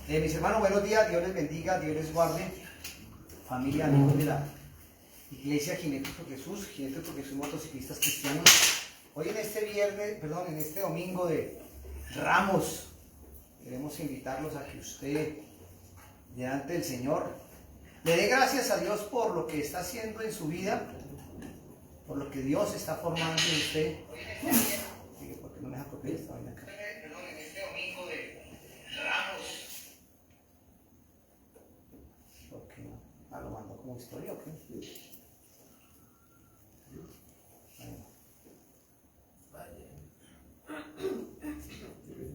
Mis hermanos, buenos días, Dios les bendiga, Dios les guarde. Familia, amigos de la Iglesia Jinetes por Jesús, Jinetes por Jesús, motociclistas cristianos. Hoy en este domingo de Ramos, queremos invitarlos a que usted, delante del Señor, le dé gracias a Dios por lo que está haciendo en su vida, por lo que Dios está formando en usted. ¿Por qué no me deja copiar esta vaina acá? En este domingo de Ramos. Lo mando como historia, ¿ok?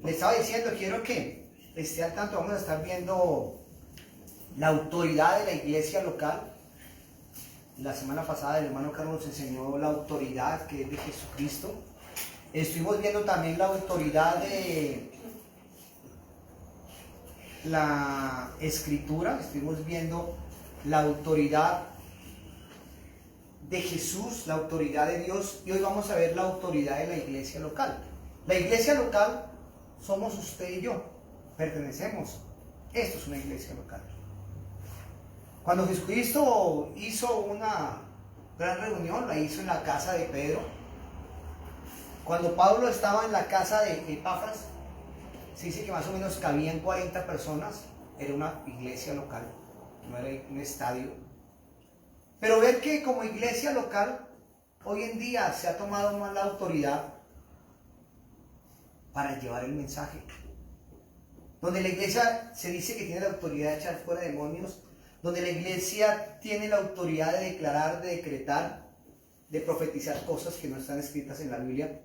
Le estaba diciendo, quiero que esté al tanto, vamos a estar viendo la autoridad de la iglesia local. La semana pasada el hermano Carlos nos enseñó la autoridad que es de Jesucristo. Estuvimos viendo también la autoridad de la Escritura, estuvimos viendo la autoridad de Jesús, la autoridad de Dios, y hoy vamos a ver la autoridad de la iglesia local. La iglesia local somos usted y yo, pertenecemos. Esto es una iglesia local. Cuando Jesucristo hizo una gran reunión, la hizo en la casa de Pedro. Cuando Pablo estaba en la casa de Epafras, se dice que más o menos cabían 40 personas, era una iglesia local. No era un estadio. Pero ver que como iglesia local, hoy en día se ha tomado más la autoridad para llevar el mensaje. Donde la iglesia se dice que tiene la autoridad de echar fuera demonios, donde la iglesia tiene la autoridad de declarar, de decretar, de profetizar cosas que no están escritas en la Biblia.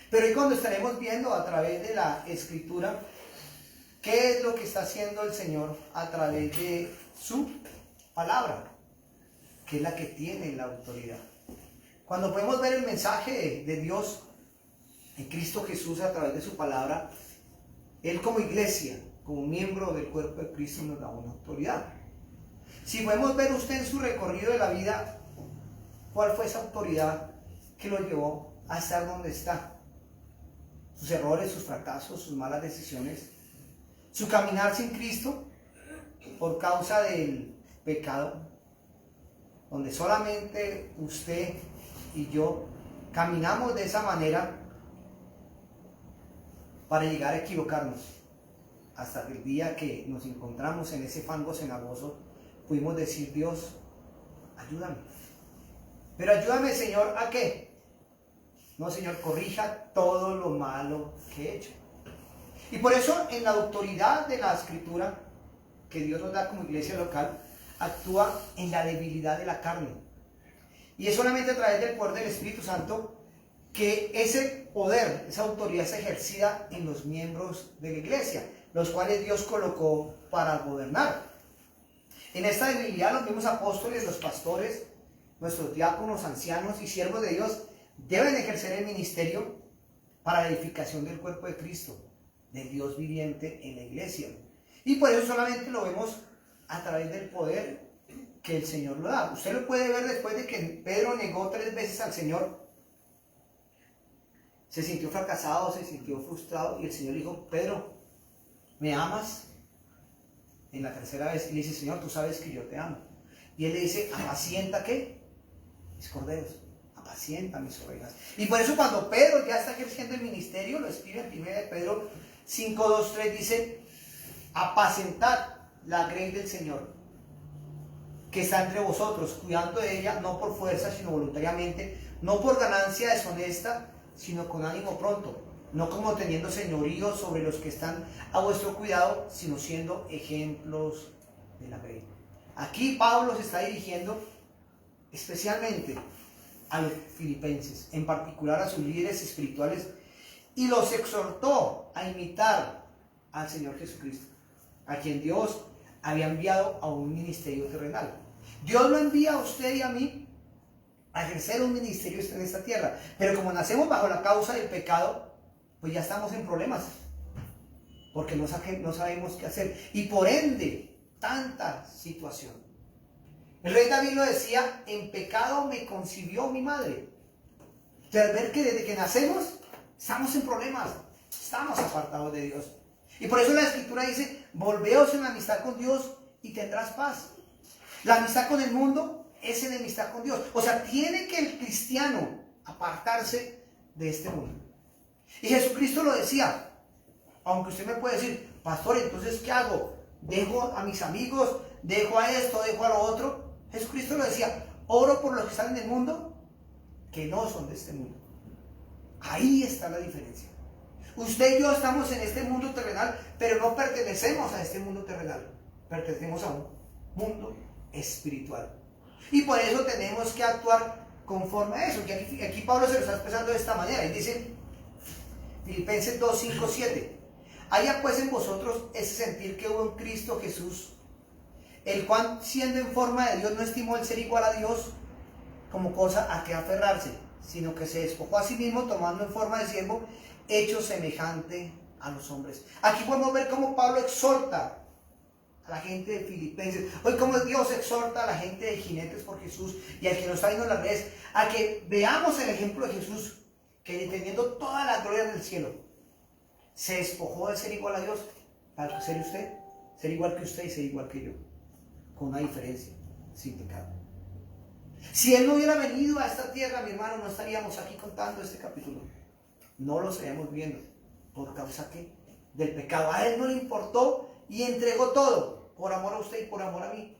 Pero hoy cuando estaremos viendo a través de la Escritura, ¿qué es lo que está haciendo el Señor a través de su palabra? Que es la que tiene la autoridad. Cuando podemos ver el mensaje de Dios en Cristo Jesús a través de su palabra, Él como iglesia, como miembro del cuerpo de Cristo, nos da una autoridad. Si podemos ver usted en su recorrido de la vida, ¿cuál fue esa autoridad que lo llevó a estar donde está? Sus errores, sus fracasos, sus malas decisiones, su caminar sin Cristo por causa del pecado, donde solamente usted y yo caminamos de esa manera para llegar a equivocarnos, hasta que el día que nos encontramos en ese fango cenagoso, pudimos decir: Dios, ayúdame. Pero ayúdame, Señor, ¿a qué? No, Señor, corrija todo lo malo que he hecho. Y por eso en la autoridad de la Escritura que Dios nos da como iglesia local, actúa en la debilidad de la carne. Y es solamente a través del poder del Espíritu Santo que ese poder, esa autoridad es ejercida en los miembros de la iglesia, los cuales Dios colocó para gobernar. En esta debilidad los mismos apóstoles, los pastores, nuestros diáconos, ancianos y siervos de Dios deben ejercer el ministerio para la edificación del cuerpo de Cristo, de Dios viviente en la iglesia. Y por eso solamente lo vemos a través del poder que el Señor lo da. Usted lo puede ver después de que Pedro negó 3 veces al Señor. Se sintió fracasado, se sintió frustrado y el Señor le dijo: Pedro, ¿me amas? En la tercera vez le dice: Señor, tú sabes que yo te amo. Y él le dice: apacienta, ¿qué? Mis corderos, apacienta mis ovejas. Y por eso cuando Pedro ya está ejerciendo el ministerio, lo escribe en 1 de Pedro 5, 2, 3, dice: apacentad la grey del Señor, que está entre vosotros, cuidando de ella, no por fuerza, sino voluntariamente, no por ganancia deshonesta, sino con ánimo pronto, no como teniendo señorío sobre los que están a vuestro cuidado, sino siendo ejemplos de la grey. Aquí Pablo se está dirigiendo especialmente a los filipenses, en particular a sus líderes espirituales, y los exhortó a imitar al Señor Jesucristo, a quien Dios había enviado a un ministerio terrenal. Dios lo envía a usted y a mí a ejercer un ministerio en esta tierra, pero como nacemos bajo la causa del pecado, pues ya estamos en problemas, porque no sabemos qué hacer, y por ende, tanta situación. El rey David lo decía: en pecado me concibió mi madre. Entonces, ver que desde que nacemos estamos en problemas, Estamos apartados de Dios. Y por eso la Escritura dice, volveos en la amistad con Dios y tendrás paz. La amistad con el mundo es enemistad con Dios. O sea, tiene que el cristiano apartarse de este mundo. Y Jesucristo lo decía, aunque usted me puede decir, pastor, entonces ¿qué hago? ¿Dejo a mis amigos? ¿Dejo a esto? ¿Dejo a lo otro? Jesucristo lo decía, oro por los que están en el mundo, que no son de este mundo. Ahí está la diferencia. Usted y yo estamos en este mundo terrenal, pero no pertenecemos a este mundo terrenal. Pertenecemos a un mundo espiritual. Y por eso tenemos que actuar conforme a eso. Que aquí Pablo se lo está expresando de esta manera. Y dice, Filipenses 2, 5, 7. Haya pues en vosotros ese sentir que hubo en Cristo Jesús, el cual siendo en forma de Dios no estimó el ser igual a Dios como cosa a que aferrarse, sino que se despojó a sí mismo tomando en forma de siervo, hecho semejante a los hombres. Aquí podemos ver cómo Pablo exhorta a la gente de Filipenses, hoy como Dios exhorta a la gente de Jinetes por Jesús y al que nos está viendo en las redes, a que veamos el ejemplo de Jesús, que teniendo toda la gloria del cielo, se despojó de ser igual a Dios para ser usted, ser igual que usted y ser igual que yo, con una diferencia, sin pecado. Si Él no hubiera venido a esta tierra, mi hermano, no estaríamos aquí contando este capítulo. No lo estaríamos viendo. ¿Por causa qué? Del pecado. A Él no le importó y entregó todo por amor a usted y por amor a mí.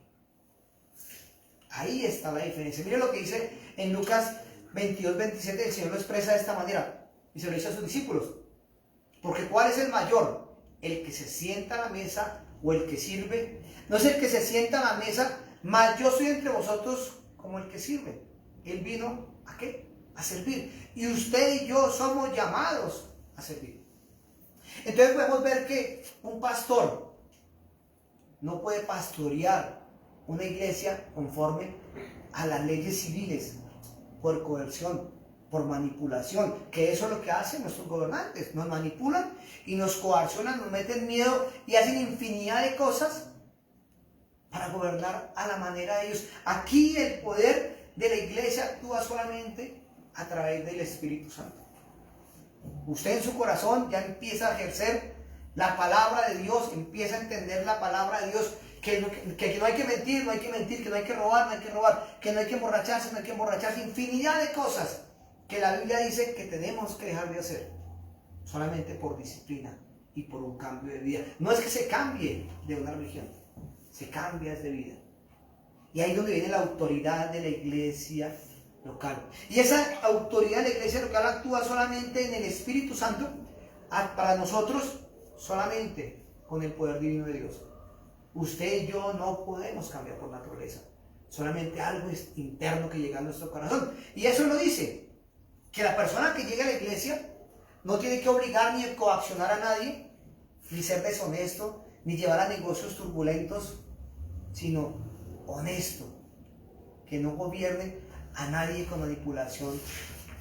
Ahí está la diferencia. Mire lo que dice en Lucas 22, 27. El Señor lo expresa de esta manera y se lo dice a sus discípulos. Porque ¿cuál es el mayor? ¿El que se sienta a la mesa o el que sirve? No es el que se sienta a la mesa, mas yo soy entre vosotros como el que sirve. Él vino ¿a qué? A servir. Y usted y yo somos llamados a servir. Entonces podemos ver que un pastor no puede pastorear una iglesia conforme a las leyes civiles, por coerción, por manipulación, que eso es lo que hacen nuestros gobernantes. Nos manipulan y nos coaccionan, nos meten miedo y hacen infinidad de cosas para gobernar a la manera de ellos. Aquí el poder de la iglesia actúa solamente a través del Espíritu Santo. Usted en su corazón ya empieza a ejercer la palabra de Dios, empieza a entender la palabra de Dios, que no hay que mentir, no hay que mentir, que no hay que robar, no hay que robar, que no hay que emborracharse, no hay que emborracharse, infinidad de cosas que la Biblia dice que tenemos que dejar de hacer, solamente por disciplina y por un cambio de vida. No es que se cambie de una religión, se cambia de vida. Y ahí es donde viene la autoridad de la iglesia local. Y esa autoridad de la iglesia local actúa solamente en el Espíritu Santo, para nosotros solamente con el poder divino de Dios. Usted y yo no podemos cambiar por naturaleza, solamente algo es interno que llega a nuestro corazón. Y eso lo dice, que la persona que llega a la iglesia no tiene que obligar ni coaccionar a nadie, ni ser deshonesto, ni llevar a negocios turbulentos, sino honesto, que no gobierne a nadie con manipulación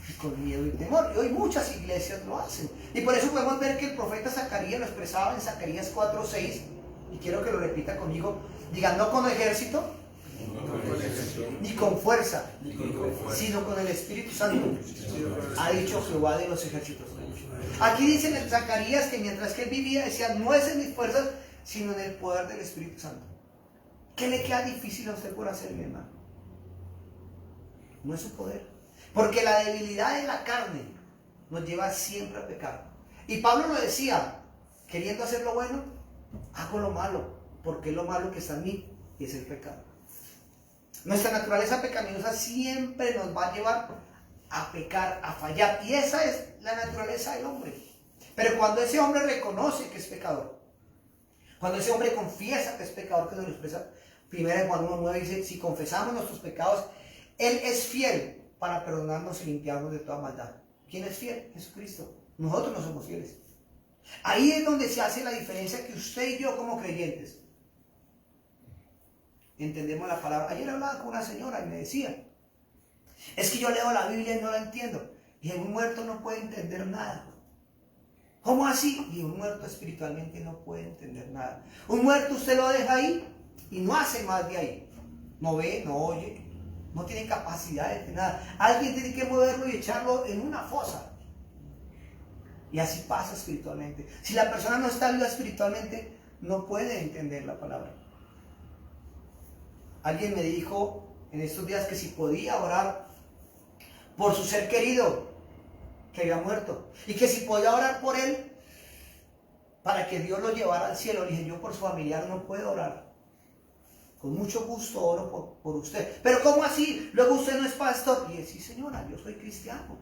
y con miedo y temor. Y hoy muchas iglesias lo hacen. Y por eso podemos ver que el profeta Zacarías lo expresaba en Zacarías 4:6, y quiero que lo repita conmigo. Diga, no con ejército, ni con fuerza, sino con el Espíritu Santo, ha dicho Jehová de los ejércitos. Aquí dice en Zacarías que mientras que él vivía, decía, no es en mis fuerzas, sino en el poder del Espíritu Santo. ¿Qué le queda difícil a usted por hacer, mi hermano? No es su poder. Porque la debilidad de la carne nos lleva siempre a pecar. Y Pablo lo decía, queriendo hacer lo bueno, hago lo malo, porque es lo malo que está en mí y es el pecado. Nuestra naturaleza pecaminosa siempre nos va a llevar a pecar, a fallar. Y esa es la naturaleza del hombre. Pero cuando ese hombre reconoce que es pecador, cuando ese hombre confiesa que es pecador, que se lo expresa 1 Juan 1:9, dice, si confesamos nuestros pecados, Él es fiel para perdonarnos y limpiarnos de toda maldad. ¿Quién es fiel? Jesucristo. Nosotros no somos fieles. Ahí es donde se hace la diferencia, que usted y yo como creyentes entendemos la palabra. Ayer hablaba con una señora y me decía, es que yo leo la Biblia y no la entiendo. Y un muerto no puede entender nada. ¿Cómo así? Y un muerto espiritualmente no puede entender nada. Un muerto usted lo deja ahí y no hace más de ahí. No ve, no oye, no tiene capacidad de nada. Alguien tiene que moverlo y echarlo en una fosa. Y así pasa espiritualmente. Si la persona no está viva espiritualmente, no puede entender la palabra. Alguien me dijo en estos días que si podía orar por su ser querido que había muerto, y que si podía orar por él para que Dios lo llevara al cielo. Le dije, yo por su familiar no puedo orar. Con mucho gusto oro por usted. Pero ¿cómo así? Luego usted no es pastor. Y dije, sí señora, yo soy cristiano.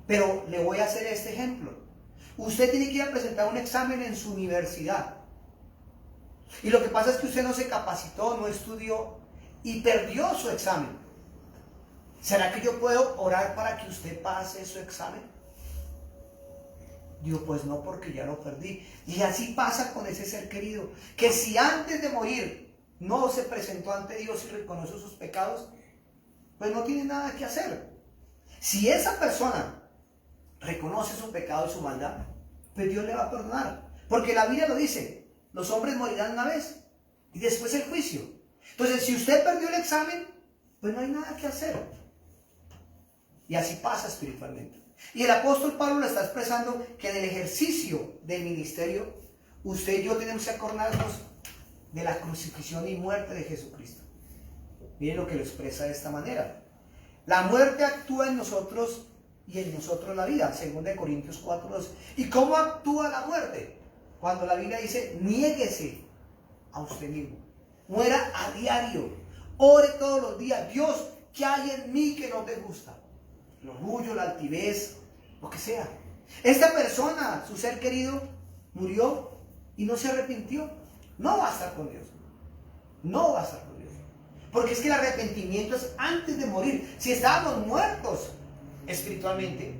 Pero le voy a hacer este ejemplo. Usted tiene que ir a presentar un examen en su universidad. Y lo que pasa es que usted no se capacitó, no estudió y perdió su examen. ¿Será que yo puedo orar para que usted pase su examen? Digo, pues no, porque ya lo perdí. Y así pasa con ese ser querido, que si antes de morir no se presentó ante Dios y reconoció sus pecados, pues no tiene nada que hacer. Si esa persona reconoce su pecado y su maldad, pues Dios le va a perdonar. Porque la Biblia lo dice, los hombres morirán una vez y después el juicio. Entonces, si usted perdió el examen, pues no hay nada que hacer. Y así pasa espiritualmente. Y el apóstol Pablo lo está expresando que en el ejercicio del ministerio, usted y yo tenemos que acordarnos de la crucifixión y muerte de Jesucristo. Miren lo que lo expresa de esta manera. La muerte actúa en nosotros y en nosotros la vida, 2 Corintios 4:2. ¿Y cómo actúa la muerte? Cuando la Biblia dice, niéguese a usted mismo. Muera a diario. Ore todos los días. Dios, ¿qué hay en mí que no te gusta? El orgullo, la altivez, lo que sea. Esta persona, su ser querido, murió y no se arrepintió. No va a estar con Dios. No va a estar con Dios. Porque es que el arrepentimiento es antes de morir. Si estábamos muertos espiritualmente,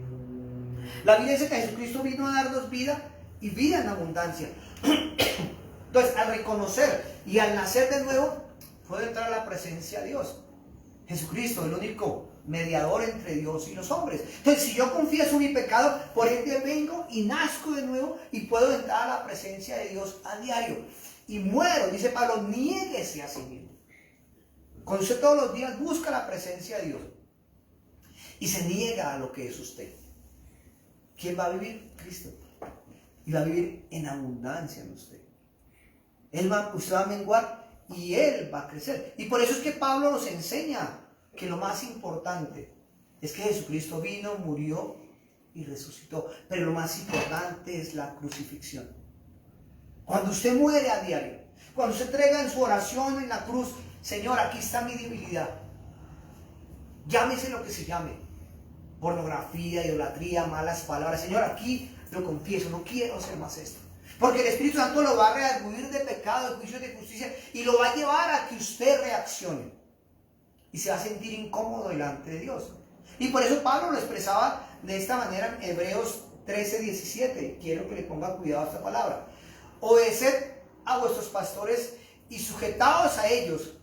la Biblia dice que Jesucristo vino a darnos vida y vida en abundancia. Entonces, al reconocer y al nacer de nuevo, puede entrar a la presencia de Dios. Jesucristo, el único mediador entre Dios y los hombres. Entonces, si yo confieso mi pecado, por ende vengo y nazco de nuevo y puedo entrar a la presencia de Dios a diario. Y muero, dice Pablo, niéguese a sí mismo. Cuando usted todos los días busca la presencia de Dios y se niega a lo que es usted, ¿quién va a vivir? Cristo. Y va a vivir en abundancia en usted. Usted va a menguar y Él va a crecer. Y por eso es que Pablo nos enseña que lo más importante es que Jesucristo vino, murió y resucitó. Pero lo más importante es la crucifixión. Cuando usted muere a diario, cuando usted entrega en su oración en la cruz, Señor, aquí está mi debilidad. Llámese lo que se llame. Pornografía, idolatría, malas palabras. Señor, aquí lo confieso, no quiero hacer más esto. Porque el Espíritu Santo lo va a redarguir de pecado, de juicio, de justicia, y lo va a llevar a que usted reaccione. Y se va a sentir incómodo delante de Dios. Y por eso Pablo lo expresaba de esta manera en Hebreos 13:17. Quiero que le ponga cuidado a esta palabra. Obedeced a vuestros pastores y sujetaos a ellos,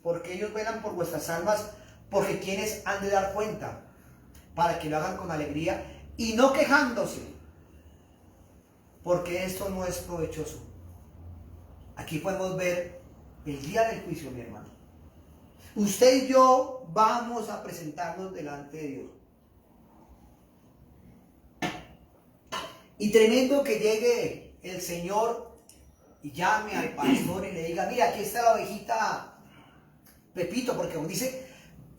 porque ellos velan por vuestras almas, porque quienes han de dar cuenta, para que lo hagan con alegría y no quejándose, porque esto no es provechoso. Aquí podemos ver el día del juicio, mi hermano. Usted y yo vamos a presentarnos delante de Dios. Y tremendo que llegue el Señor y llame al pastor y le diga, mira, aquí está la ovejita Pepito, porque dice,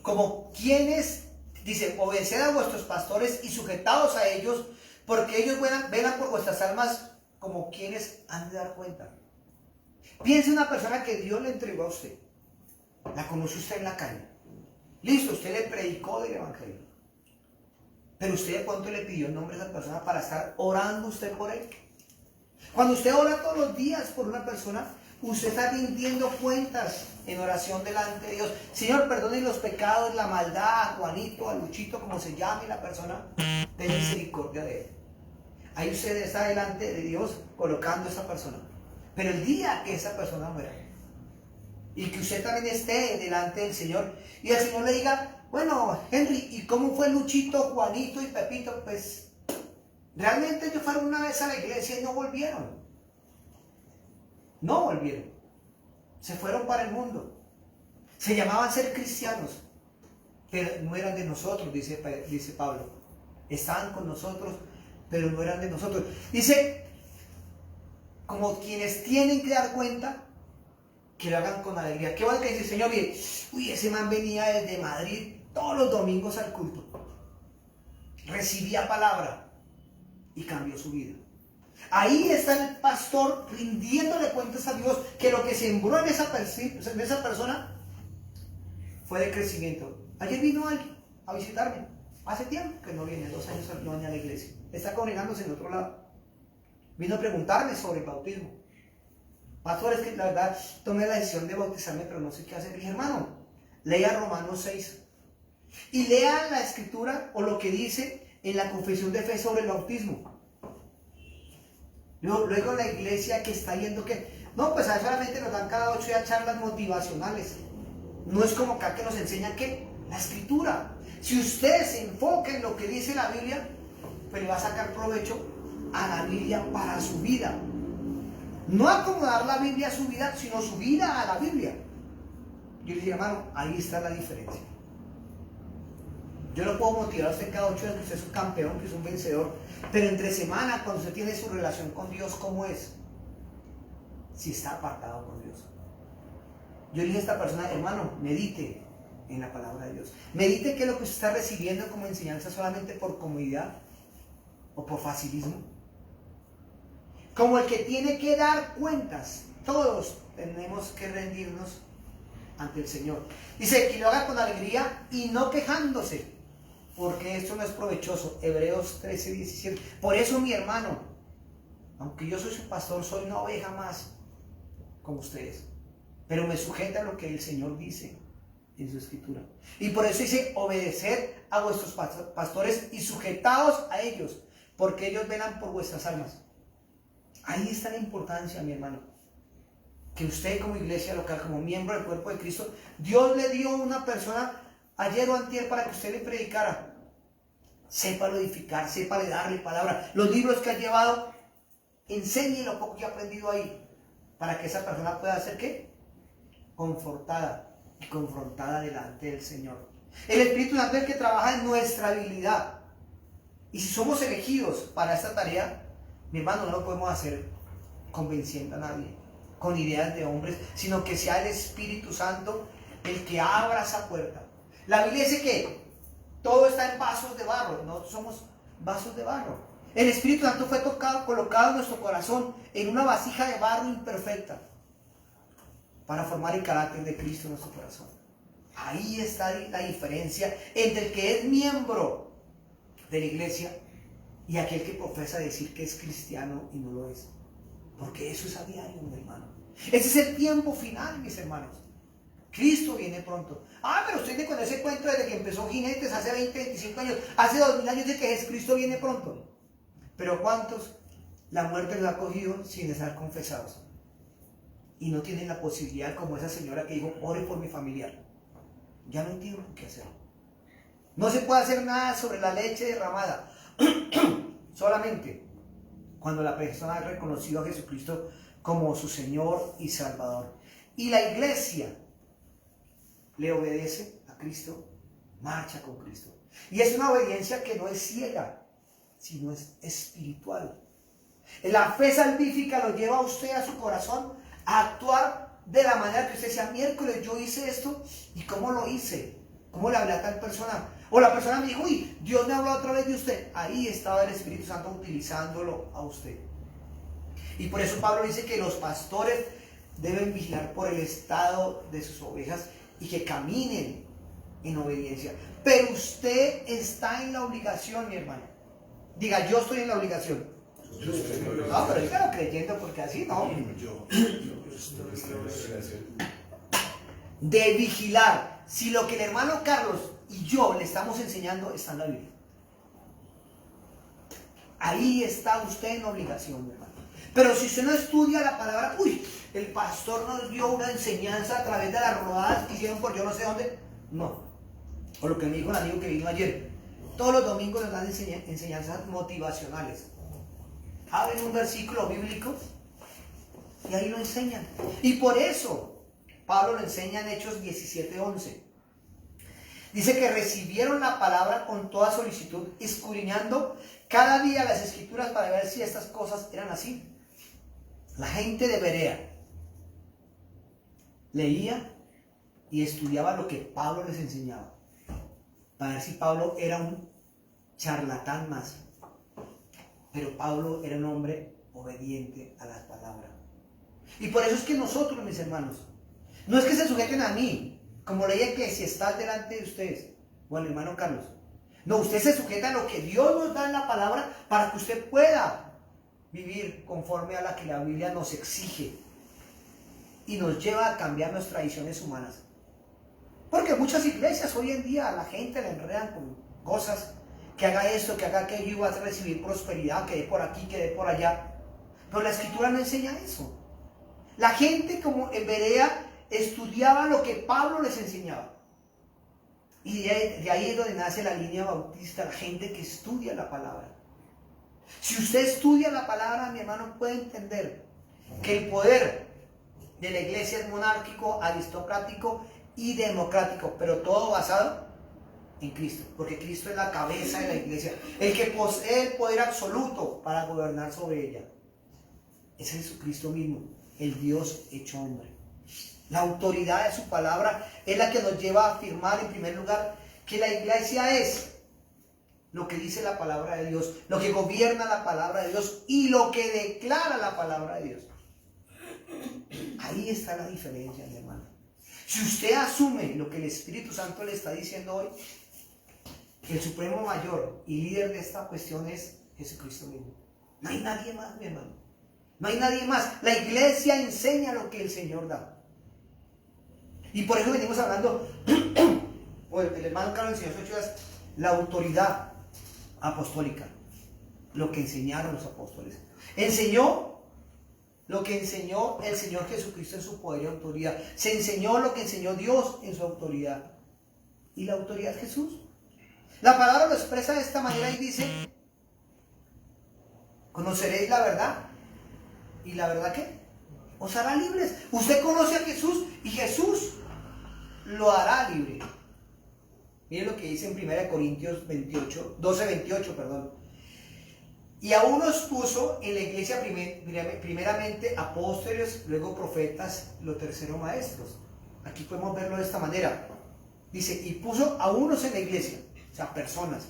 como quienes, dice, obedeced a vuestros pastores y sujetaos a ellos, porque ellos velan por vuestras almas como quienes han de dar cuenta. Piense en una persona que Dios le entregó a usted. La conoció usted en la calle. Listo, usted le predicó del evangelio. Pero usted de cuánto le pidió el nombre de esa persona para estar orando usted por él. Cuando usted ora todos los días por una persona, usted está rindiendo cuentas en oración delante de Dios. Señor, perdone los pecados, la maldad, a Juanito, a Luchito, como se llame la persona, ten misericordia de él. Ahí usted está delante de Dios colocando a esa persona. Pero el día que esa persona muera, y que usted también esté delante del Señor, y el Señor le diga, bueno, Henry, ¿y cómo fue Luchito, Juanito y Pepito? Pues realmente ellos fueron una vez a la iglesia y no volvieron. No volvieron. Se fueron para el mundo. Se llamaban ser cristianos, pero no eran de nosotros, dice Pablo. Estaban con nosotros, pero no eran de nosotros. Dice, como quienes tienen que dar cuenta, que lo hagan con alegría. ¿Qué va a decir, Señor? Mire, uy, ese man venía desde Madrid todos los domingos al culto. Recibía palabra y cambió su vida. Ahí está el pastor rindiéndole cuentas a Dios que lo que sembró en esa persona fue de crecimiento. Ayer vino alguien a visitarme. Hace tiempo que no viene, 2 años no viene a la iglesia. Está congregándose en otro lado. Vino a preguntarme sobre el bautismo. Pastor, es que la verdad tomé la decisión de bautizarme, pero no sé qué hacer. Le dije, hermano, lea Romanos 6 y lea la escritura o lo que dice en la confesión de fe sobre el bautismo. Luego la iglesia que está yendo que no, pues solamente nos dan cada 8 días charlas motivacionales. No es como acá que nos enseñan que la escritura. Si usted se enfoca en lo que dice la Biblia, pues le va a sacar provecho a la Biblia para su vida. No acomodar la Biblia a su vida, sino su vida a la Biblia. Yo le dije, hermano, ahí está la diferencia. Yo lo puedo motivar a usted cada 8 días que usted es un campeón, que es un vencedor. Pero entre semana, cuando usted tiene su relación con Dios, ¿cómo es? Si está apartado con Dios. Yo le dije a esta persona, hermano, medite en la palabra de Dios. Medite que lo que usted está recibiendo como enseñanza solamente por comodidad o por facilismo. Como el que tiene que dar cuentas. Todos tenemos que rendirnos ante el Señor. Dice que lo haga con alegría y no quejándose, porque esto no es provechoso. Hebreos 13:17. Por eso, mi hermano, aunque yo soy su pastor, soy una oveja más como ustedes, pero me sujeta a lo que el Señor dice en su escritura. Y por eso dice, obedecer a vuestros pastores y sujetaos a ellos, porque ellos velan por vuestras almas. Ahí está la importancia, mi hermano, que usted como iglesia local, como miembro del cuerpo de Cristo, Dios le dio una persona ayer o antier para que usted le predicara. Sépalo edificar, sépale darle palabra. Los libros que ha llevado, enseñe lo poco que ha aprendido ahí, para que esa persona pueda ser ¿qué? Confortada y confrontada delante del Señor. El Espíritu Santo es el que trabaja en nuestra habilidad. Y si somos elegidos para esta tarea, mi hermano, no lo podemos hacer convenciendo a nadie, con ideas de hombres, sino que sea el Espíritu Santo el que abra esa puerta. La Biblia dice que todo está en vasos de barro. Nosotros somos vasos de barro. El Espíritu Santo fue colocado en nuestro corazón en una vasija de barro imperfecta para formar el carácter de Cristo en nuestro corazón. Ahí está la diferencia entre el que es miembro de la iglesia y aquel que profesa decir que es cristiano y no lo es. Porque eso es a diario, mi hermano. Ese es el tiempo final, mis hermanos. Cristo viene pronto. Pero usted tiene con ese cuento desde que empezó Jinetes hace 20, 25 años, hace 2000 años de que Jesucristo viene pronto. Pero ¿cuántos la muerte los ha cogido sin estar confesados? Y no tienen la posibilidad, como esa señora que dijo, ore por mi familiar. Ya no hay tiempo que hacer. No se puede hacer nada sobre la leche derramada. Solamente cuando la persona ha reconocido a Jesucristo como su Señor y Salvador. Y la iglesia le obedece a Cristo, marcha con Cristo. Y es una obediencia que no es ciega, sino es espiritual. La fe salvífica lo lleva a usted a su corazón a actuar de la manera que usted decía, miércoles yo hice esto, ¿y cómo lo hice? ¿Cómo le hablé a tal persona? O la persona me dijo, uy, Dios me habló a través de usted. Ahí estaba el Espíritu Santo utilizándolo a usted. Y por eso Pablo dice que los pastores deben vigilar por el estado de sus ovejas y que caminen en obediencia. Pero usted está en la obligación, mi hermano. Diga, yo estoy en la obligación. No, pero dígalo creyendo, porque así no. De vigilar si lo que el hermano Carlos y yo le estamos enseñando está en la Biblia. Ahí está usted en obligación, mi hermano. Pero si usted no estudia la palabra, uy, el pastor nos dio una enseñanza a través de las rodadas que hicieron por yo no sé dónde. No. O lo que me dijo el amigo que vino ayer. Todos los domingos nos dan enseñanzas motivacionales. Abren un versículo bíblico y ahí lo enseñan. Y por eso Pablo lo enseña en Hechos 17:11. Dice que recibieron la palabra con toda solicitud, escudriñando cada día las escrituras para ver si estas cosas eran así. La gente de Berea leía y estudiaba lo que Pablo les enseñaba, para ver si Pablo era un charlatán más. Pero Pablo era un hombre obediente a las palabras. Y por eso es que nosotros, mis hermanos, no es que se sujeten a mí, como leía Eclesiastés delante de ustedes, o al hermano Carlos. No, usted se sujeta a lo que Dios nos da en la palabra para que usted pueda vivir conforme a la que la Biblia nos exige y nos lleva a cambiar nuestras tradiciones humanas. Porque muchas iglesias hoy en día a la gente le enredan con cosas, que haga esto, que haga aquello y vas a recibir prosperidad, que dé por aquí, que dé por allá. Pero la escritura no enseña eso. La gente como en Berea estudiaba lo que Pablo les enseñaba. Y de ahí es donde nace la línea bautista, la gente que estudia la palabra. Si usted estudia la palabra, mi hermano, puede entender que el poder de la iglesia es monárquico, aristocrático y democrático, pero todo basado en Cristo, porque Cristo es la cabeza de la iglesia, el que posee el poder absoluto para gobernar sobre ella. Es Jesucristo mismo, el Dios hecho hombre. La autoridad de su palabra es la que nos lleva a afirmar en primer lugar que la iglesia es lo que dice la palabra de Dios, lo que gobierna la palabra de Dios y lo que declara la palabra de Dios. Ahí está la diferencia, mi hermano. Si usted asume lo que el Espíritu Santo le está diciendo hoy, que el supremo mayor y líder de esta cuestión es Jesucristo mismo. No hay nadie más, mi hermano. No hay nadie más. La iglesia enseña lo que el Señor da. Y por eso venimos hablando, o el hermano Carlos enseñó la autoridad apostólica. Lo que enseñaron los apóstoles. Enseñó lo que enseñó el Señor Jesucristo en su poder y autoridad. Se enseñó lo que enseñó Dios en su autoridad. ¿Y la autoridad es Jesús? La palabra lo expresa de esta manera y dice: conoceréis la verdad. ¿Y la verdad qué? Os hará libres. Usted conoce a Jesús y Jesús lo hará libre. Miren lo que dice en 1 Corintios 12:28, perdón. Y a unos puso en la iglesia primeramente apóstoles, luego profetas, lo tercero maestros. Aquí podemos verlo de esta manera. Dice, y puso a unos en la iglesia, o sea, personas.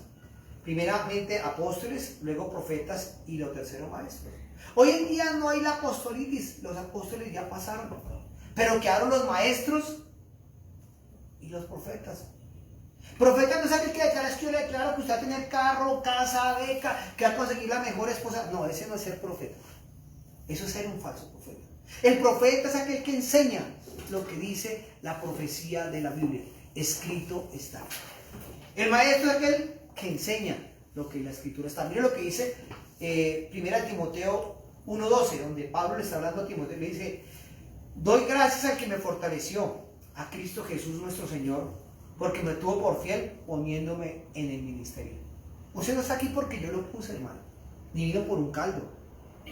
Primeramente apóstoles, luego profetas y lo tercero maestros. Hoy en día no hay la apostolitis, los apóstoles ya pasaron, pero quedaron los maestros y los profetas. Profeta no es aquel que declara, es que yo le declaro que usted va a tener carro, casa, beca, que va a conseguir la mejor esposa. No, ese no es ser profeta. Eso es ser un falso profeta. El profeta es aquel que enseña lo que dice la profecía de la Biblia. Escrito está. El maestro es aquel que enseña lo que la escritura está. Mire lo que dice 1 Timoteo 1:12, donde Pablo le está hablando a Timoteo. Le dice, doy gracias al que me fortaleció, a Cristo Jesús nuestro Señor, porque me tuvo por fiel poniéndome en el ministerio. Usted no está aquí porque yo lo puse, hermano. Ni vino por un caldo,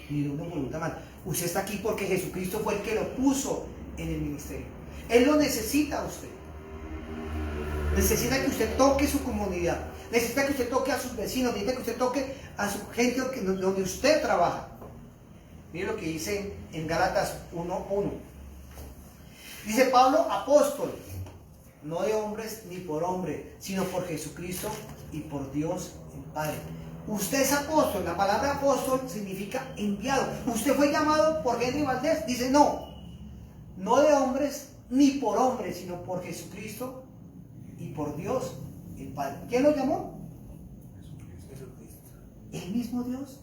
ni vino por un tamal. Usted está aquí porque Jesucristo fue el que lo puso en el ministerio. Él lo necesita a usted. Necesita que usted toque su comunidad. Necesita que usted toque a sus vecinos. Necesita que usted toque a su gente donde usted trabaja. Mire lo que dice en Gálatas 1:1. Dice Pablo, apóstol, no de hombres ni por hombre, sino por Jesucristo y por Dios el Padre. Usted es apóstol. La palabra apóstol significa enviado. Usted fue llamado por Henry Valdés. Dice no de hombres ni por hombres, sino por Jesucristo y por Dios el Padre. ¿Quién lo llamó? Jesucristo. El mismo Dios,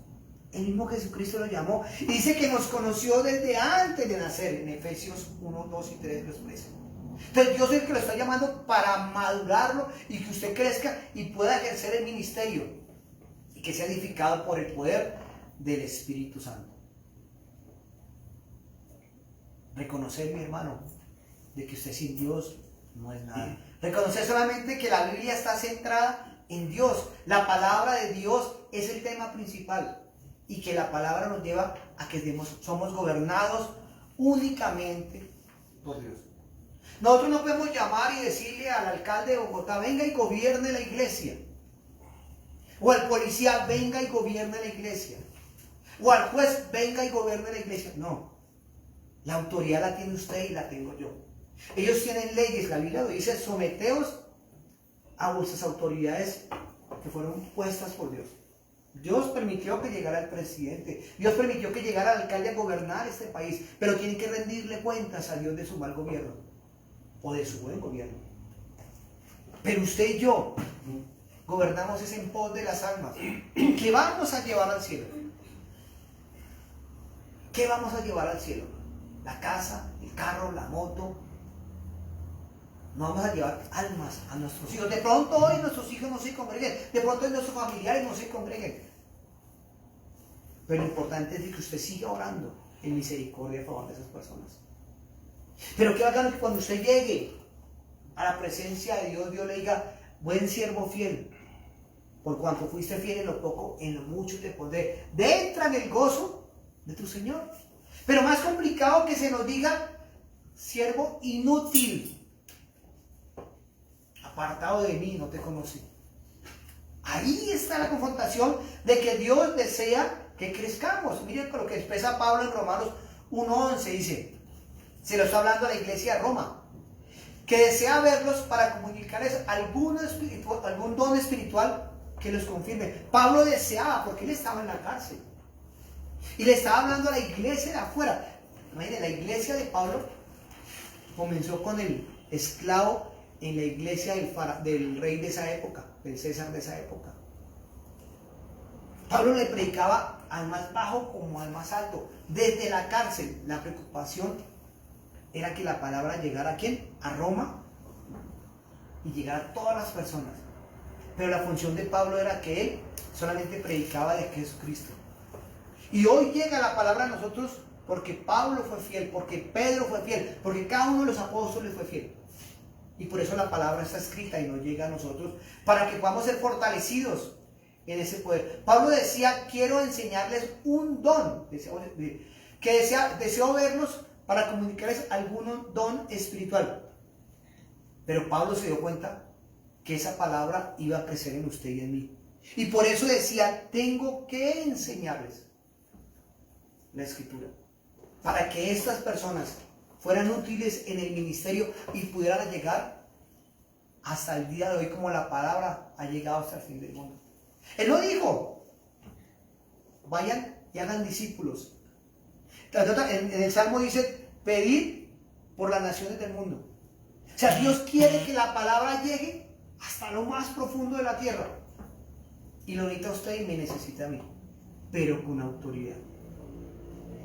el mismo Jesucristo lo llamó. Y dice que nos conoció desde antes de nacer. En Efesios 1, 2 y 3 lo expresa. Entonces Dios es el que lo está llamando para madurarlo y que usted crezca y pueda ejercer el ministerio y que sea edificado por el poder del Espíritu Santo. Reconocer, mi hermano, de que usted sin Dios no es nada. Reconocer solamente que la Biblia está centrada en Dios. La palabra de Dios es el tema principal y que la palabra nos lleva a que somos gobernados únicamente por Dios. Nosotros no podemos llamar y decirle al alcalde de Bogotá, venga y gobierne la iglesia. O al policía, venga y gobierne la iglesia. O al juez, venga y gobierne la iglesia. No. La autoridad la tiene usted y la tengo yo. Ellos tienen leyes. La Biblia lo dice, someteos a vuestras autoridades que fueron puestas por Dios. Dios permitió que llegara el presidente. Dios permitió que llegara el alcalde a gobernar este país. Pero tienen que rendirle cuentas a Dios de su mal gobierno. O de su buen gobierno. Pero usted y yo gobernamos ese en pos de las almas. ¿Qué vamos a llevar al cielo? ¿Qué vamos a llevar al cielo? La casa, el carro, la moto. No vamos a llevar almas a nuestros hijos. De pronto hoy nuestros hijos no se congreguen. De pronto nuestros familiares no se congreguen. Pero lo importante es que usted siga orando en misericordia a favor de esas personas. Pero qué bacano que cuando usted llegue a la presencia de Dios, Dios le diga, buen siervo fiel, por cuanto fuiste fiel en lo poco, en lo mucho te pondré. Entra en el gozo de tu Señor. Pero más complicado que se nos diga, siervo inútil, apartado de mí, no te conocí. Ahí está la confrontación de que Dios desea que crezcamos. Miren lo que expresa Pablo en Romanos 1:11, dice, se lo está hablando a la iglesia de Roma, que desea verlos para comunicarles algún don espiritual que los confirme. Pablo deseaba, porque él estaba en la cárcel. Y le estaba hablando a la iglesia de afuera. Imagínense, la iglesia de Pablo comenzó con el esclavo en la iglesia del rey de esa época, del César de esa época. Pablo le predicaba al más bajo como al más alto. Desde la cárcel, la preocupación era que la palabra llegara ¿a quién? A Roma y llegara a todas las personas. Pero la función de Pablo era que él solamente predicaba de Jesucristo. Y hoy llega la palabra a nosotros porque Pablo fue fiel, porque Pedro fue fiel, porque cada uno de los apóstoles fue fiel. Y por eso la palabra está escrita y nos llega a nosotros para que podamos ser fortalecidos en ese poder. Pablo decía, quiero enseñarles un don, deseo verlos para comunicarles algún don espiritual. Pero Pablo se dio cuenta que esa palabra iba a crecer en usted y en mí. Y por eso decía, tengo que enseñarles la escritura, para que estas personas fueran útiles en el ministerio y pudieran llegar hasta el día de hoy como la palabra ha llegado hasta el fin del mundo. Él no dijo, vayan y hagan discípulos. En el Salmo dice, pedid por las naciones del mundo. O sea, Dios quiere que la palabra llegue hasta lo más profundo de la tierra. Y lo necesita usted y me necesita a mí, pero con autoridad.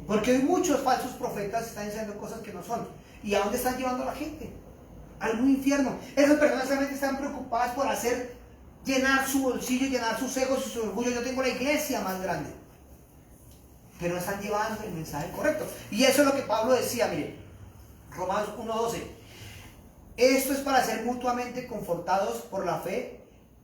Porque hoy muchos falsos profetas están diciendo cosas que no son. ¿Y a dónde están llevando a la gente? Al muy infierno. Esas personas solamente están preocupadas por llenar su bolsillo, llenar sus egos y su orgullo. Yo tengo la iglesia más grande. Pero no están llevando el mensaje correcto. Y eso es lo que Pablo decía, mire, Romanos 1:12. Esto es para ser mutuamente confortados por la fe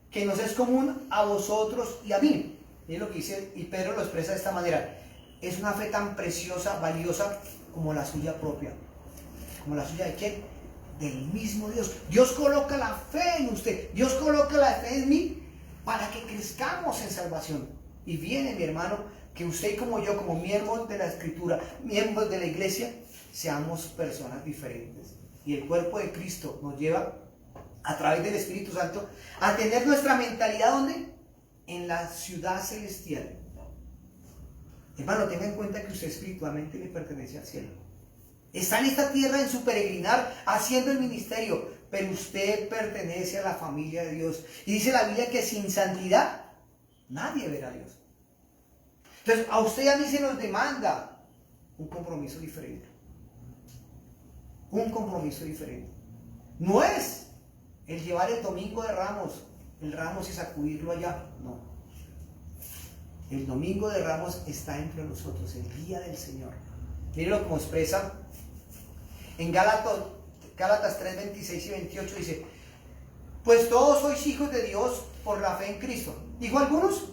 que nos es común a vosotros y a mí. Y es lo que dice, y Pedro lo expresa de esta manera. Es una fe tan preciosa, valiosa como la suya propia. ¿Como la suya de quién? Del mismo Dios. Dios coloca la fe en usted. Dios coloca la fe en mí para que crezcamos en salvación. Y viene, mi hermano, que usted como yo, como miembros de la Escritura, miembros de la iglesia, seamos personas diferentes. Y el cuerpo de Cristo nos lleva, a través del Espíritu Santo, a tener nuestra mentalidad, ¿dónde? En la ciudad celestial. Hermano, tenga en cuenta que usted espiritualmente le pertenece al cielo. Está en esta tierra en su peregrinar, haciendo el ministerio, pero usted pertenece a la familia de Dios. Y dice la Biblia que sin santidad nadie verá a Dios. Entonces, a usted y a mí se nos demanda un compromiso diferente. Un compromiso diferente. No es el llevar el domingo de Ramos, el Ramos y sacudirlo allá, no. El domingo de Ramos está entre nosotros, el día del Señor. Mírenlo como expresa en Gálatas 3, 26 y 28, dice, pues todos sois hijos de Dios por la fe en Cristo. ¿Dijo algunos?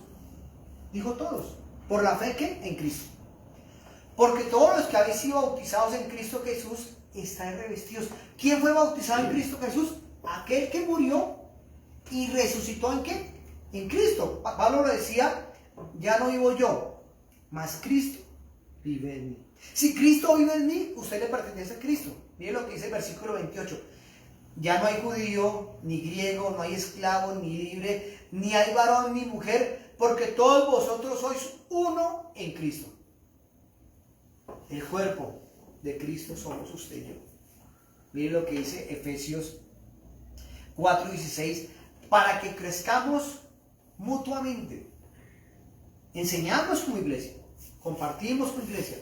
Dijo todos. ¿Por la fe qué? En Cristo. Porque todos los que habéis sido bautizados en Cristo Jesús están revestidos. ¿Quién fue bautizado en Cristo Jesús? Aquel que murió y resucitó ¿en qué? en Cristo. Pablo lo decía, ya no vivo yo, mas Cristo vive en mí. Si Cristo vive en mí, usted le pertenece a Cristo. Mire lo que dice el versículo 28. Ya no hay judío, ni griego, no hay esclavo, ni libre, ni hay varón, ni mujer, porque todos vosotros sois uno en Cristo. El cuerpo de Cristo somos usted y yo. Mire lo que dice Efesios 4:16, para que crezcamos mutuamente. Enseñamos como iglesia, compartimos como iglesia,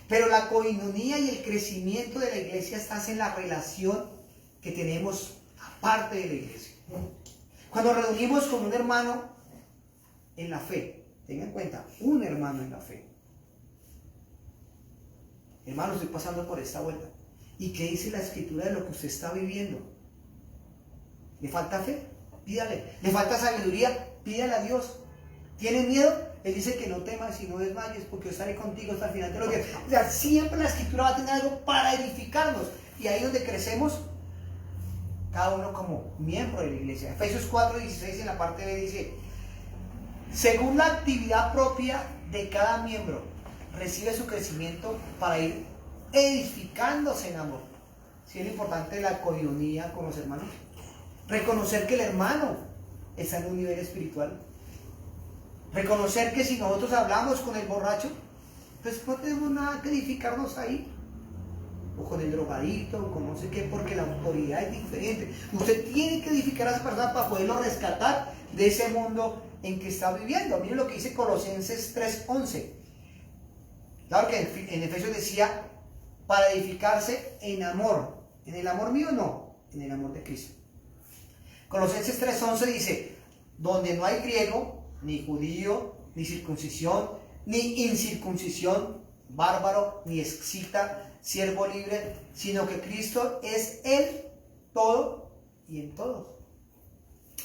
pero la coinonía y el crecimiento de la iglesia está en la relación que tenemos aparte de la iglesia. Cuando reunimos con un hermano en la fe, tengan en cuenta, un hermano en la fe. Hermano, estoy pasando por esta vuelta. ¿Y qué dice la escritura de lo que usted está viviendo? ¿Le falta fe? Pídale. ¿Le falta sabiduría? Pídale a Dios. ¿Tiene miedo? Él dice que no temas y no desmayes, porque yo estaré contigo hasta el final de los días. O sea, siempre la escritura va a tener algo para edificarnos. Y ahí donde crecemos, cada uno como miembro de la iglesia. Efesios 4:16 en la parte B dice, según la actividad propia de cada miembro, recibe su crecimiento para ir edificándose en amor. Sí, es lo importante de la coinonía con los hermanos. Reconocer que el hermano está en un nivel espiritual. Reconocer que si nosotros hablamos con el borracho, pues no tenemos nada que edificarnos ahí. O con el drogadito, o con no sé qué, porque la autoridad es diferente. Usted tiene que edificar a esa persona para poderlo rescatar de ese mundo en que está viviendo. Miren lo que dice Colosenses 3:11. Claro que en Efesios decía, para edificarse en amor. ¿En el amor mío? No, en el amor de Cristo. Colosenses 3:11 dice, donde no hay griego, ni judío, ni circuncisión, ni incircuncisión, bárbaro, ni escita, siervo libre, sino que Cristo es el todo y en todos.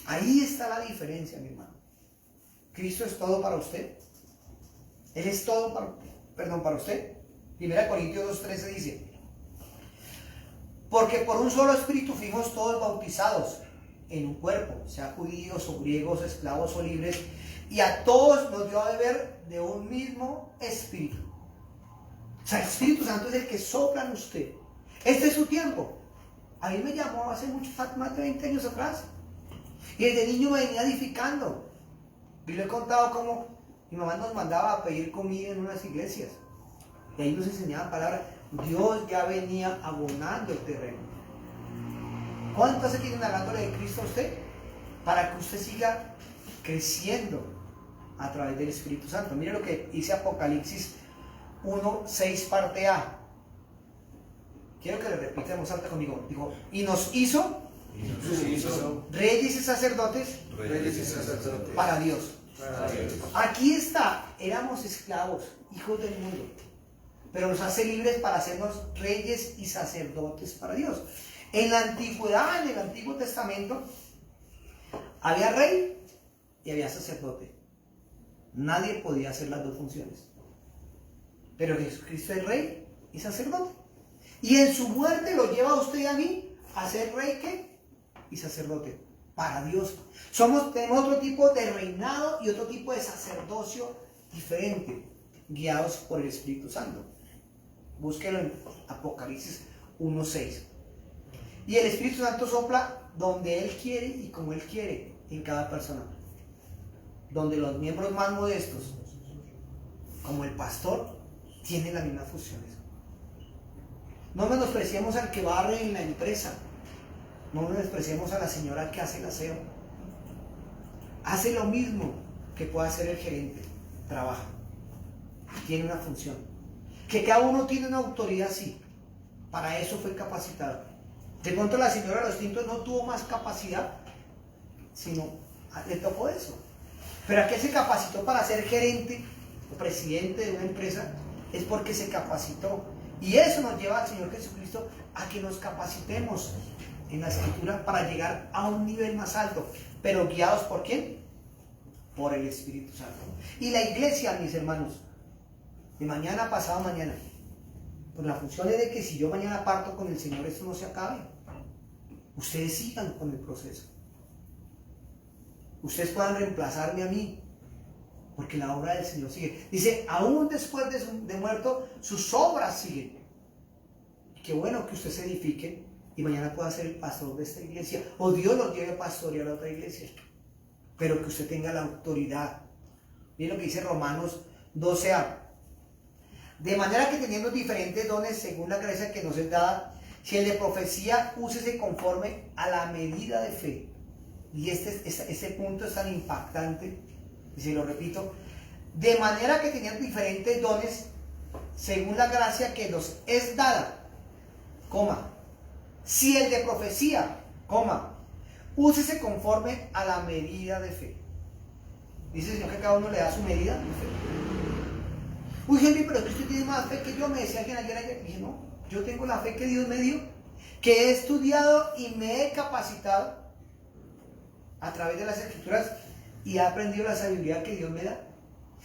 Ahí está la diferencia, mi hermano. Cristo es todo para usted. Él es todo para usted. 1 Corintios 2:13 dice, porque por un solo espíritu fuimos todos bautizados en un cuerpo, sea judíos o griegos, esclavos o libres, y a todos nos dio a beber de un mismo espíritu. O sea, el Espíritu Santo es el que sopla en usted. Este es su tiempo. A mí me llamó hace más de 20 años atrás. Y desde niño me venía edificando. Y le he contado cómo mi mamá nos mandaba a pedir comida en unas iglesias. Y ahí nos enseñaba palabras. Dios ya venía abonando el terreno. ¿Cuánto hace que vienen hablándole de Cristo a usted? Para que usted siga creciendo a través del Espíritu Santo. Mire lo que dice Apocalipsis 1:6 parte A. Quiero que le repita en voz alta conmigo. Dijo, y nos hizo reyes y sacerdotes para Dios. Aquí está, éramos esclavos, hijos del mundo, pero nos hace libres para hacernos reyes y sacerdotes para Dios. En la antigüedad, en el Antiguo Testamento, había rey y había sacerdote. Nadie podía hacer las dos funciones. Pero Jesucristo es rey y sacerdote. Y en su muerte lo lleva a usted y a mí a ser rey ¿qué? Y sacerdote para Dios. Tenemos otro tipo de reinado y otro tipo de sacerdocio diferente, guiados por el Espíritu Santo. Búsquelo en Apocalipsis 1:6. Y el Espíritu Santo sopla donde Él quiere y como Él quiere en cada persona. Donde los miembros más modestos, como el pastor, tienen las mismas funciones. No menospreciemos al que barre en la empresa. No menospreciemos a la señora que hace el aseo. Hace lo mismo que puede hacer el gerente. Trabaja. Tiene una función. Que cada uno tiene una autoridad, sí. Para eso fue capacitado. De pronto la señora de los tintos no tuvo más capacidad, sino le tocó eso. Pero aquel se capacitó para ser gerente o presidente de una empresa, es porque se capacitó. Y eso nos lleva al Señor Jesucristo a que nos capacitemos en la Escritura para llegar a un nivel más alto. Pero guiados ¿por quién? Por el Espíritu Santo. Y la iglesia, mis hermanos, de mañana pasado mañana, pues la función es de que si yo mañana parto con el Señor, esto no se acabe. Ustedes sigan con el proceso. ustedes puedan reemplazarme a mí, porque la obra del Señor sigue. Dice, aún después de muerto, sus obras siguen. Qué bueno que usted se edifique y mañana pueda ser el pastor de esta iglesia, o Dios lo lleve a pastorear a otra iglesia, pero que usted tenga la autoridad. Miren lo que dice Romanos 12a. De manera que teniendo diferentes dones según la gracia que nos es dada, si el de profecía, úsese conforme a la medida de fe. Y este punto es tan impactante, y se lo repito. De manera que teniendo diferentes dones según la gracia que nos es dada, coma. Si el de profecía, coma, úsese conforme a la medida de fe. Dice el Señor que cada uno le da su medida de fe. Uy, Henry, pero es que usted tiene más fe que yo, me decía alguien ayer. Dije, no, yo tengo la fe que Dios me dio, que he estudiado y me he capacitado a través de las Escrituras y he aprendido la sabiduría que Dios me da.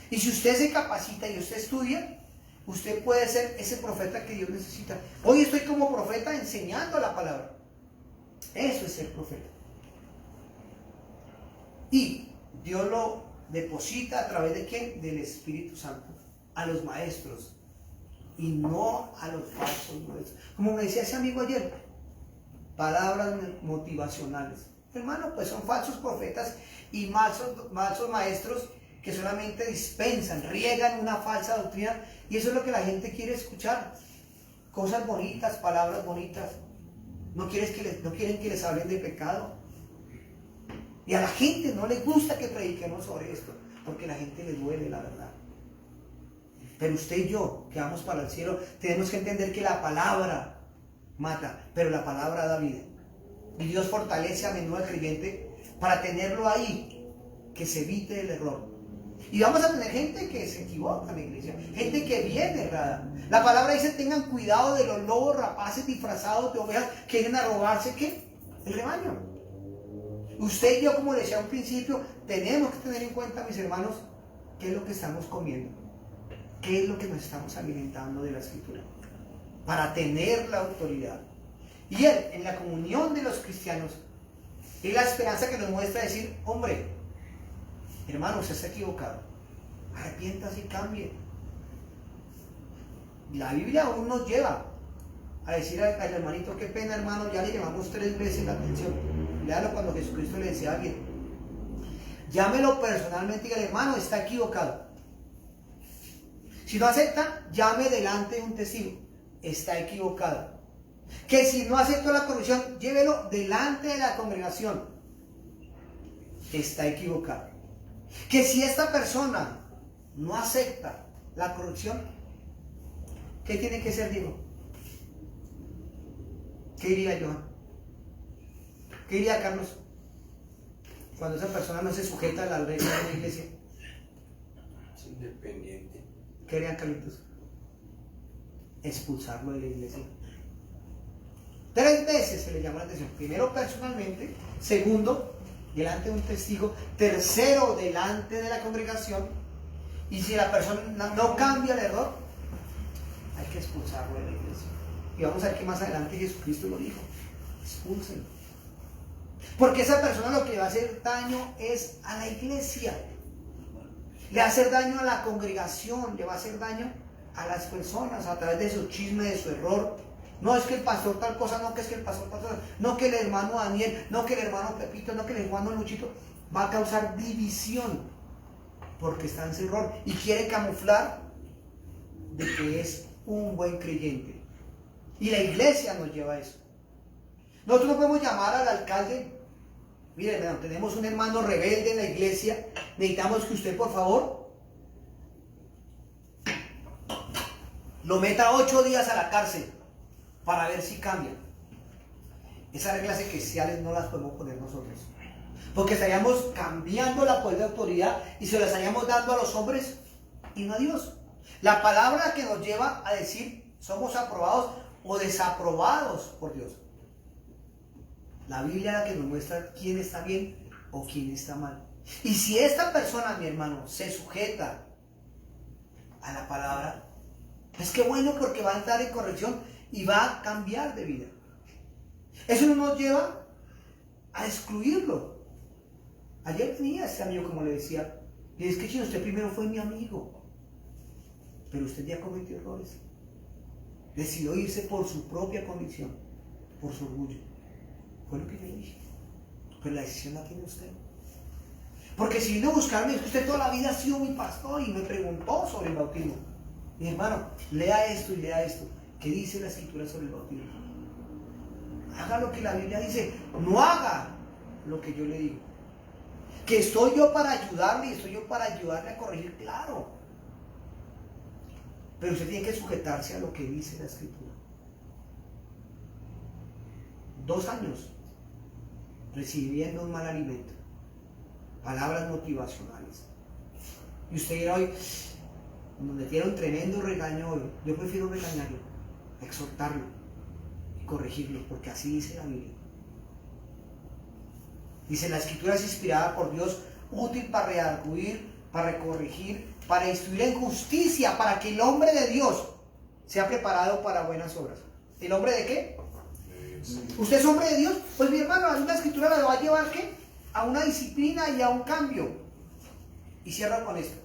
Y si usted se capacita y usted estudia, usted puede ser ese profeta que Dios necesita. Hoy estoy como profeta enseñando la palabra. Eso es ser profeta. Y Dios lo deposita a través de ¿quién? Del Espíritu Santo. A los maestros. Y no a los falsos maestros. Como me decía ese amigo ayer, palabras motivacionales. Hermano, pues son falsos profetas y falsos maestros que solamente dispensan, riegan una falsa doctrina, y eso es lo que la gente quiere escuchar. Cosas bonitas, palabras bonitas. No quieren que les hablen de pecado. Y a la gente no le gusta que prediquemos sobre esto, porque a la gente le duele la verdad. Pero usted y yo, que vamos para el cielo, tenemos que entender que la palabra mata, pero la palabra da vida. Y Dios fortalece a menudo al creyente para tenerlo ahí, que se evite el error. Y vamos a tener gente que se equivoca en la iglesia, gente que viene errada. La palabra dice, tengan cuidado de los lobos rapaces disfrazados de ovejas que vienen a robarse, ¿qué? El rebaño. Usted y yo, como decía al principio, tenemos que tener en cuenta, mis hermanos, qué es lo que estamos comiendo, qué es lo que nos estamos alimentando de la Escritura, para tener la autoridad. Y Él, en la comunión de los cristianos, es la esperanza que nos muestra decir, hombre, hermano, usted está equivocado, arrepiéntase y cambie. La Biblia aún nos lleva a decir al hermanito, qué pena, hermano, ya le llamamos 3 veces la atención. Léalo cuando Jesucristo le decía a alguien, llámelo personalmente y dígale, hermano, está equivocado. Si no acepta, llame delante de un testigo, está equivocado. Que si no aceptó la corrección, llévelo delante de la congregación, está equivocado. Que si esta persona no acepta la corrección, ¿qué tiene que ser, Diego? ¿Qué diría Johan? ¿Qué diría Carlos? Cuando esa persona no se sujeta a las reglas de la iglesia. Es independiente. ¿Qué harían, Carlitos? Expulsarlo de la iglesia. 3 veces se le llama la atención. Primero personalmente, segundo delante de un testigo, tercero delante de la congregación, y si la persona no cambia el error, hay que expulsarlo de la iglesia. Y vamos a ver que más adelante Jesucristo lo dijo, expúlsenlo. Porque esa persona lo que va a hacer daño es a la iglesia, le va a hacer daño a la congregación, le va a hacer daño a las personas a través de su chisme, de su error. No es que el pastor tal cosa, no que es que el pastor tal cosa, no que el hermano Daniel, no que el hermano Pepito, no que el hermano Luchito. Va a causar división porque está en su error y quiere camuflar de que es un buen creyente. Y la iglesia nos lleva a eso. Nosotros no podemos llamar al alcalde, mire, hermano, tenemos un hermano rebelde en la iglesia, necesitamos que usted por favor lo meta 8 días a la cárcel para ver si cambia. Esas reglas eclesiales no las podemos poner nosotros, porque estaríamos cambiando la poder de autoridad y se las estaríamos dando a los hombres y no a Dios. La palabra que nos lleva a decir somos aprobados o desaprobados por Dios. La Biblia es la que nos muestra quién está bien o quién está mal. Y si esta persona, mi hermano, se sujeta a la palabra, pues qué bueno, porque va a entrar en corrección y va a cambiar de vida. Eso no nos lleva a excluirlo, Ayer venía este amigo, como le decía, y es que si usted primero fue mi amigo, pero usted ya cometió errores. Decidió irse por su propia condición, por su orgullo. Fue lo que le dije. Pero la decisión la tiene usted. Porque si vino a buscarme, es que usted toda la vida ha sido mi pastor y me preguntó sobre el bautismo. Mi hermano, lea esto y lea esto. ¿Qué dice la escritura sobre el bautismo? Haga lo que la Biblia dice. No haga lo que yo le digo. Que estoy yo para ayudarle y estoy yo para ayudarle a corregir, claro. Pero usted tiene que sujetarse a lo que dice la escritura. 2 años recibiendo un mal alimento, palabras motivacionales, y usted irá hoy, nos metieron tremendo regaño hoy. Yo prefiero regañarlo, exhortarlo y corregirlo, porque así dice la Biblia. Dice, la escritura es inspirada por Dios, útil para redarguir, para corregir, para instruir en justicia, para que el hombre de Dios sea preparado para buenas obras. ¿El hombre de qué? Sí. ¿Usted es hombre de Dios? Pues mi hermano, la escritura la va a llevar ¿qué? A una disciplina y a un cambio. Y cierra con esto.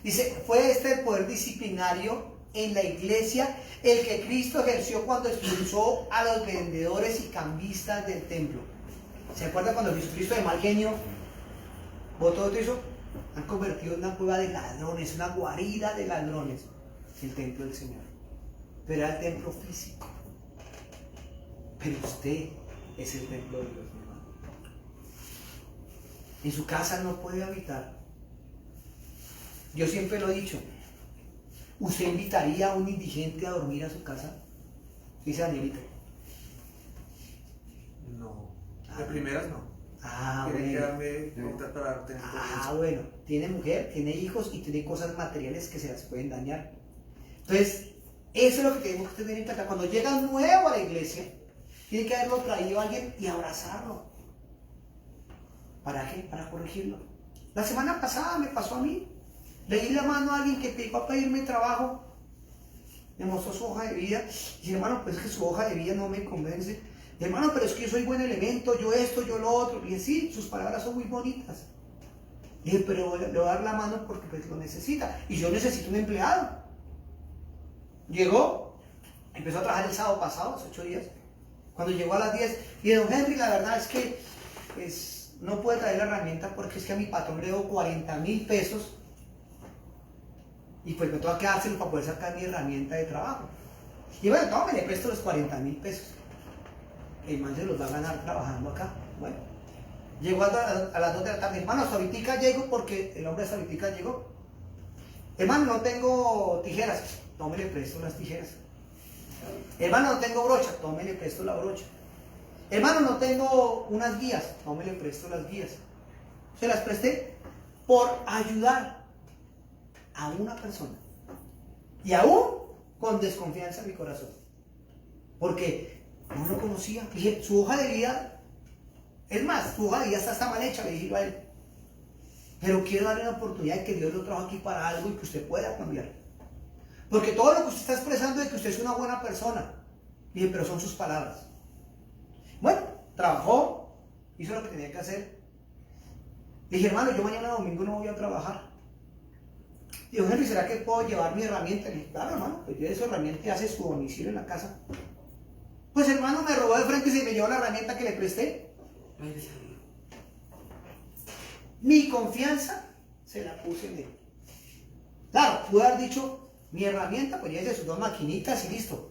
Dice, fue este el poder disciplinario en la iglesia el que Cristo ejerció cuando expulsó a los vendedores y cambistas del templo. ¿Se acuerda cuando Jesucristo de mal genio botó todo eso? Han convertido en una cueva de ladrones, una guarida de ladrones, el templo del Señor. Pero era el templo físico. Pero usted es el templo de Dios, mi hermano. En su casa no puede habitar. Yo siempre lo he dicho. ¿Usted invitaría a un indigente a dormir a su casa? Dice Danielito. No. De primeras no. Tiene que darme para tener bueno, tiene mujer, tiene hijos y tiene cosas materiales que se las pueden dañar. Entonces, eso es lo que tenemos que tener en cuenta. Cuando llega nuevo a la iglesia, tiene que haberlo traído a alguien y abrazarlo. ¿Para qué? Para corregirlo. La semana pasada me pasó a mí. Le di la mano a alguien que llegó a pedirme trabajo. Me mostró su hoja de vida. Y dije, hermano, pues es que su hoja de vida no me convence. Hermano, pero es que yo soy buen elemento, yo esto, yo lo otro. Y dije, sí, sus palabras son muy bonitas. Y dije, pero le voy a dar la mano porque pues lo necesita. Y yo necesito un empleado. Llegó, empezó a trabajar el sábado pasado, hace 8 días. Cuando llegó a las 10, dije, don Henry, la verdad es que pues, no puede traer la herramienta porque es que a mi patrón le debo 40,000 pesos. Y pues me tengo que dárselo para poder sacar mi herramienta de trabajo. Y bueno, tome, le presto los 40,000 pesos. El man se los va a ganar trabajando acá. Bueno, llegó a las 2 de la tarde. Hermano, hasta ahorita llego porque el hombre hasta ahorita llegó. Hermano, no tengo tijeras. Tome, le presto las tijeras. Hermano, no tengo brocha. Tome, le presto la brocha. Hermano, no tengo unas guías. Tome, le presto las guías. Se las presté por ayudar a una persona. Y aún con desconfianza en mi corazón. Porque no lo conocía. Dije, su hoja de vida, es más, su hoja de vida está mal hecha, le dije a él. Pero quiero darle la oportunidad de que Dios lo trajo aquí para algo y que usted pueda cambiar. Porque todo lo que usted está expresando es que usted es una buena persona. Dije, pero son sus palabras. Bueno, trabajó, hizo lo que tenía que hacer. Le dije, hermano, yo mañana domingo no voy a trabajar. Dijo, Henry, ¿será que puedo llevar mi herramienta? Le dije, claro, hermano, pues lleve su herramienta y hace su domicilio en la casa. Pues hermano, me robó de frente y se me llevó la herramienta que le presté. Mi confianza se la puse en él. Claro, pude haber dicho, mi herramienta, pues llévese sus 2 maquinitas y listo.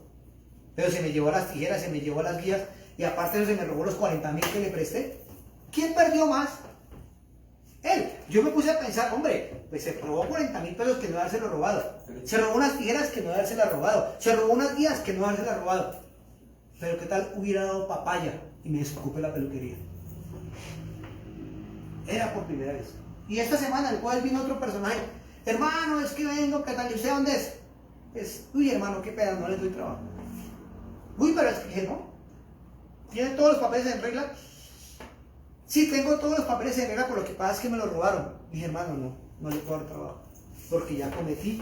Pero se me llevó las tijeras, se me llevó las guías y aparte se me robó los 40,000 que le presté. ¿Quién perdió más? Él. Yo me puse a pensar, hombre, pues se robó 40,000 pesos que no haberse robado. Se robó unas tijeras que no haberse robado. Se robó unas guías que no haberse robado. Pero qué tal hubiera dado papaya y me desocupe la peluquería. Era por primera vez. Y esta semana, el jueves, vino otro personaje. Hermano, es que vengo, ¿qué tal? ¿Y usted dónde es? Uy, hermano, qué pedazo, no le doy trabajo. Uy, pero es que no. ¿Tiene todos los papeles en regla? Sí, tengo todos los papeles en regla, pero lo que pasa es que me los robaron. Dije, hermano, no le puedo dar trabajo. Porque ya cometí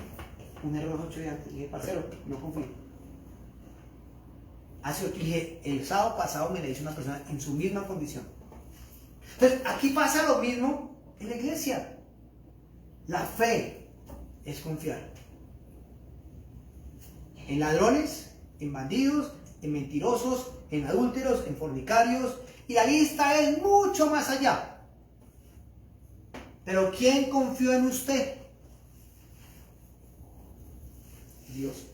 un error 8 días antes. Dije, parcero, no confío. Hace 8, dije, el sábado pasado me le hizo una persona en su misma condición. Entonces, aquí pasa lo mismo en la iglesia. La fe es confiar. En ladrones, en bandidos, en mentirosos, en adúlteros, en fornicarios. Y la lista es mucho más allá. Pero ¿quién confió en usted? Dios.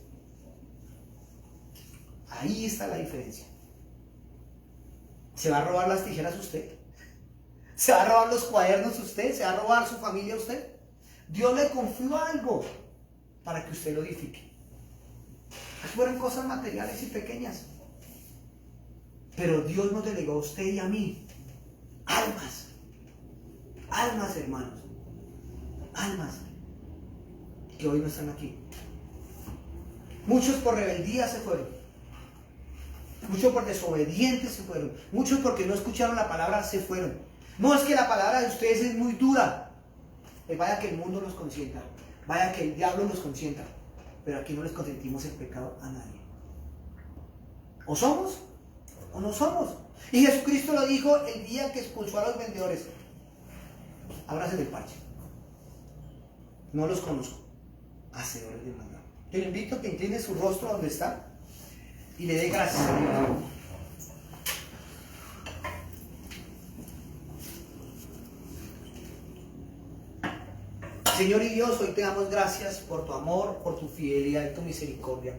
Ahí está la diferencia. ¿Se va a robar las tijeras usted? ¿Se va a robar los cuadernos usted? ¿Se va a robar su familia usted? Dios le confió algo para que usted lo edifique. Fueron cosas materiales y pequeñas. Pero Dios nos delegó a usted y a mí almas. Almas, hermanos. Almas que hoy no están aquí. Muchos por rebeldía se fueron. Muchos por desobedientes se fueron. Muchos porque no escucharon la palabra se fueron. No es que la palabra de ustedes es muy dura. Vaya que el mundo los consienta. Vaya que el diablo los consienta. Pero aquí no les consentimos el pecado a nadie. O somos o no somos. Y Jesucristo lo dijo el día que expulsó a los vendedores. Ábrase del parche. No los conozco. Hacedores de maldad. Yo le invito a que incline su rostro donde está y le dé gracias a Dios. Señor y Dios, hoy te damos gracias por tu amor, por tu fidelidad y tu misericordia.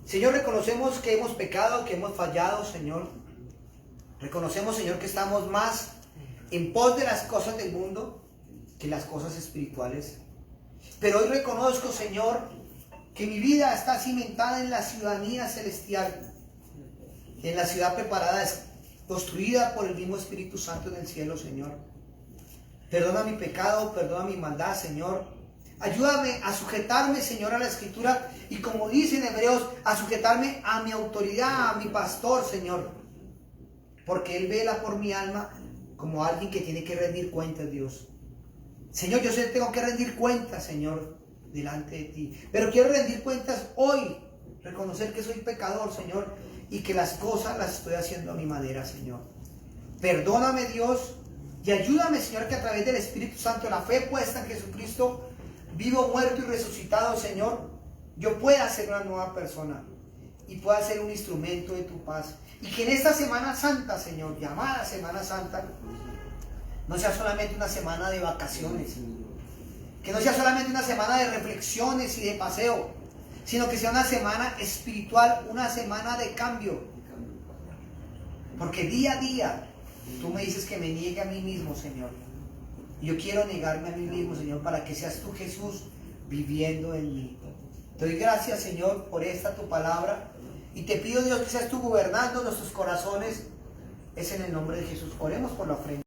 Señor, reconocemos que hemos pecado, que hemos fallado, Señor. Reconocemos, Señor, que estamos más en pos de las cosas del mundo que las cosas espirituales. Pero hoy reconozco, Señor, que mi vida está cimentada en la ciudadanía celestial, en la ciudad preparada, construida por el mismo Espíritu Santo en el cielo, Señor. Perdona mi pecado, perdona mi maldad, Señor. Ayúdame a sujetarme, Señor, a la Escritura y, como dice en Hebreos, a sujetarme a mi autoridad, a mi pastor, Señor. Porque Él vela por mi alma como alguien que tiene que rendir cuentas, Dios. Señor, yo sé que tengo que rendir cuentas, Señor, delante de ti. Pero quiero rendir cuentas hoy, reconocer que soy pecador, Señor, y que las cosas las estoy haciendo a mi manera, Señor. Perdóname, Dios, y ayúdame, Señor, que a través del Espíritu Santo, la fe puesta en Jesucristo, vivo, muerto y resucitado, Señor, yo pueda ser una nueva persona y pueda ser un instrumento de tu paz. Y que en esta Semana Santa, Señor, llamada Semana Santa, no sea solamente una semana de vacaciones, que no sea solamente una semana de reflexiones y de paseo, sino que sea una semana espiritual, una semana de cambio. Porque día a día tú me dices que me niegue a mí mismo, Señor. Y yo quiero negarme a mí mismo, Señor, para que seas tú, Jesús, viviendo en mí. Te doy gracias, Señor, por esta tu palabra. Y te pido, Dios, que seas tú gobernando nuestros corazones. Es en el nombre de Jesús. Oremos por la ofrenda.